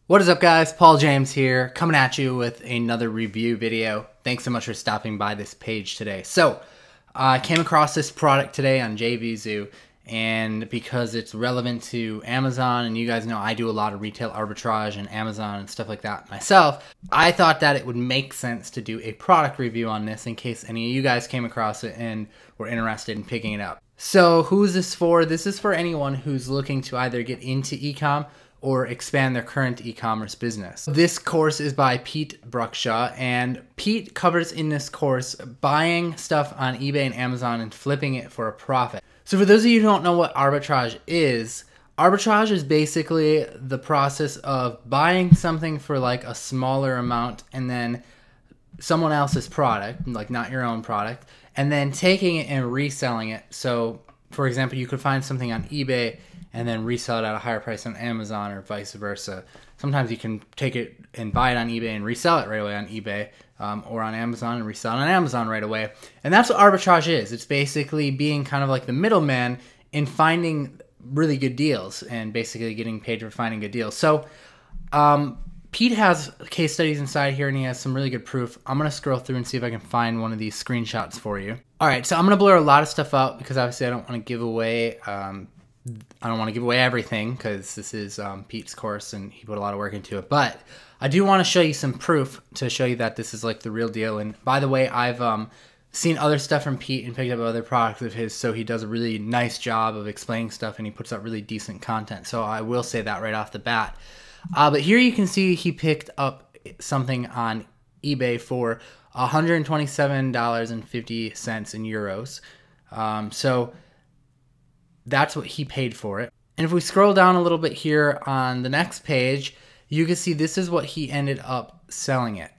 What is up, guys? Paul James here, coming at you with another review video. Thanks so much for stopping by this page today. So, I came across this product today on JVZoo, and because it's relevant to Amazon, and you guys know I do a lot of retail arbitrage and Amazon and stuff like that myself, I thought that it would make sense to do a product review on this in case any of you guys came across it and were interested in picking it up. So, who's this for? This is for anyone who's looking to either get into e-com or expand their current e-commerce business. This course is by Pete Bruckshaw, and Pete covers in this course buying stuff on eBay and Amazon and flipping it for a profit. So for those of you who don't know what arbitrage is basically the process of buying something for like a smaller amount and then someone else's product, like not your own product, and then taking it and reselling it. So for example, you could find something on eBay and then resell it at a higher price on Amazon or vice versa. Sometimes you can take it and buy it on eBay and resell it right away on eBay or on Amazon and resell it on Amazon right away. And that's what arbitrage is. It's basically being kind of like the middleman in finding really good deals and basically getting paid for finding good deals. So Pete has case studies inside here and he has some really good proof. I'm going to scroll through and see if I can find one of these screenshots for you. All right, so I'm going to blur a lot of stuff out because obviously I don't want to give away everything because this is Pete's course and he put a lot of work into it. But I do want to show you some proof to show you that this is like the real deal. And by the way, I've seen other stuff from Pete and picked up other products of his, so he does a really nice job of explaining stuff and he puts out really decent content. So I will say that right off the bat. But here you can see he picked up something on eBay for $127.50 in euros. So that's what he paid for it. And if we scroll down a little bit here on the next page, you can see this is what he ended up selling it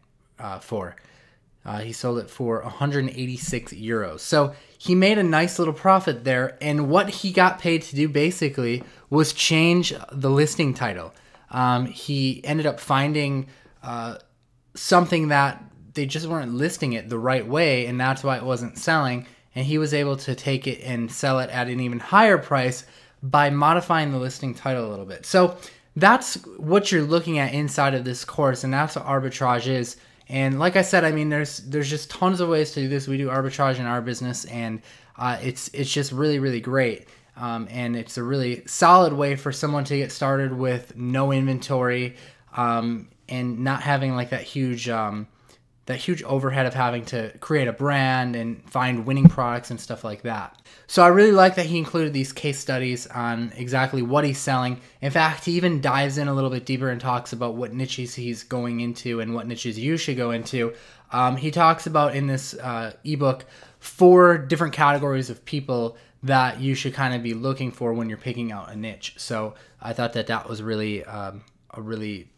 for. He sold it for 186 euros. So he made a nice little profit there. And what he got paid to do basically was change the listing title. He ended up finding something that they just weren't listing it the right way, and that's why it wasn't selling. And he was able to take it and sell it at an even higher price by modifying the listing title a little bit. So that's what you're looking at inside of this course, and that's what arbitrage is. And like I said, I mean, there's just tons of ways to do this. We do arbitrage in our business, and it's just really, really great. And it's a really solid way for someone to get started with no inventory and not having like that huge overhead of having to create a brand and find winning products and stuff like that. So I really like that he included these case studies on exactly what he's selling. In fact, he even dives in a little bit deeper and talks about what niches he's going into and what niches you should go into. He talks about in this ebook 4 different categories of people that you should kind of be looking for when you're picking out a niche. So I thought that that was really a really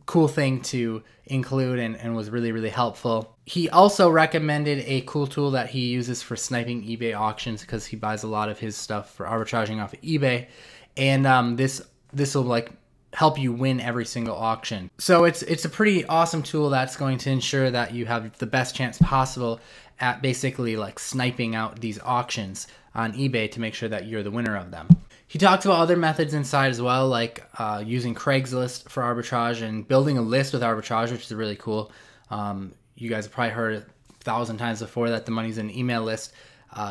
cool thing to include and was really, really helpful. He also recommended a cool tool that he uses for sniping eBay auctions because he buys a lot of his stuff for arbitraging off of eBay. And this will like help you win every single auction. So it's a pretty awesome tool that's going to ensure that you have the best chance possible at basically like sniping out these auctions on eBay to make sure that you're the winner of them. He talks about other methods inside as well, like using Craigslist for arbitrage and building a list with arbitrage, which is really cool. You guys have probably heard 1,000 times before that the money's in an email list.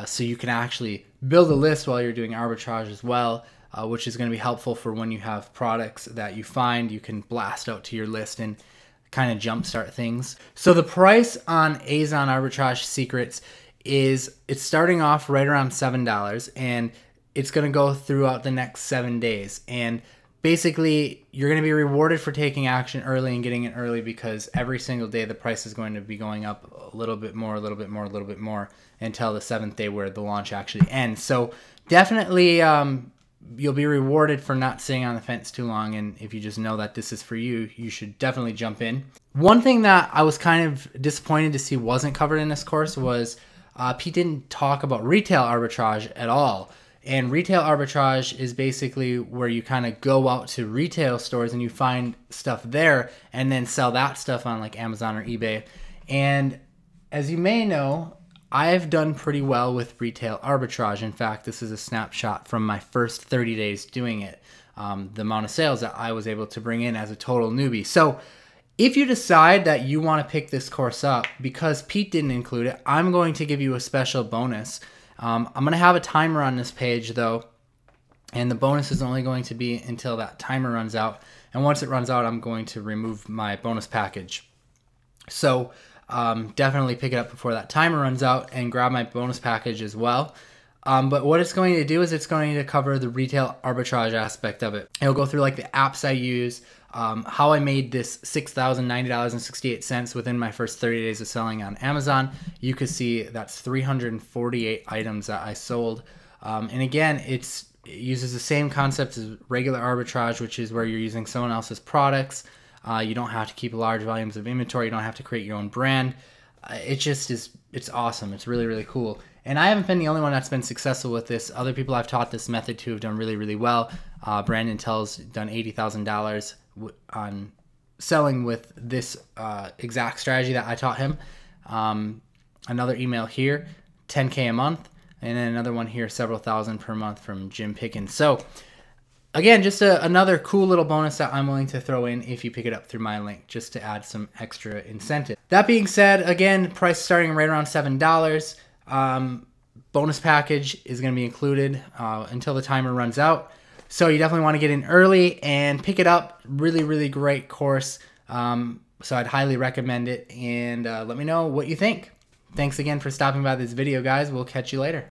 So you can actually build a list while you're doing arbitrage as well, which is going to be helpful for when you have products that you find, you can blast out to your list and kind of jumpstart things. So the price on Azon Arbitrage Secrets is, it's starting off right around $7, and it's going to go throughout the next 7 days. And basically, you're going to be rewarded for taking action early and getting it early because every single day the price is going to be going up a little bit more, a little bit more, a little bit more until the 7th day where the launch actually ends. So definitely you'll be rewarded for not sitting on the fence too long. And if you just know that this is for you, you should definitely jump in. One thing that I was kind of disappointed to see wasn't covered in this course was Pete didn't talk about retail arbitrage at all. And retail arbitrage is basically where you kind of go out to retail stores and you find stuff there and then sell that stuff on like Amazon or eBay. And as you may know, I've done pretty well with retail arbitrage. In fact, this is a snapshot from my first 30 days doing it. the amount of sales that I was able to bring in as a total newbie. So if you decide that you want to pick this course up, because Pete didn't include it, I'm going to give you a special bonus. I'm going to have a timer on this page though, and the bonus is only going to be until that timer runs out. And once it runs out, I'm going to remove my bonus package. So definitely pick it up before that timer runs out and grab my bonus package as well. But what it's going to do is it's going to cover the retail arbitrage aspect of it. It'll go through like the apps I use, how I made this $6,090.68 within my first 30 days of selling on Amazon. You can see that's 348 items that I sold. And again, it uses the same concept as regular arbitrage, which is where you're using someone else's products. You don't have to keep large volumes of inventory. You don't have to create your own brand. It just is, it's awesome. It's really, really cool. And I haven't been the only one that's been successful with this. Other people I've taught this method to have done really, really well. Brandon Tell's done $80,000 on selling with this exact strategy that I taught him. Another email here, 10K a month. And then another one here, several thousand per month from Jim Pickens. So again, just another cool little bonus that I'm willing to throw in if you pick it up through my link, just to add some extra incentive. That being said, again, price starting right around $7. Bonus package is going to be included until the timer runs out. So you definitely want to get in early and pick it up. Really, really great course. So I'd highly recommend it. And let me know what you think. Thanks again for stopping by this video, guys. We'll catch you later.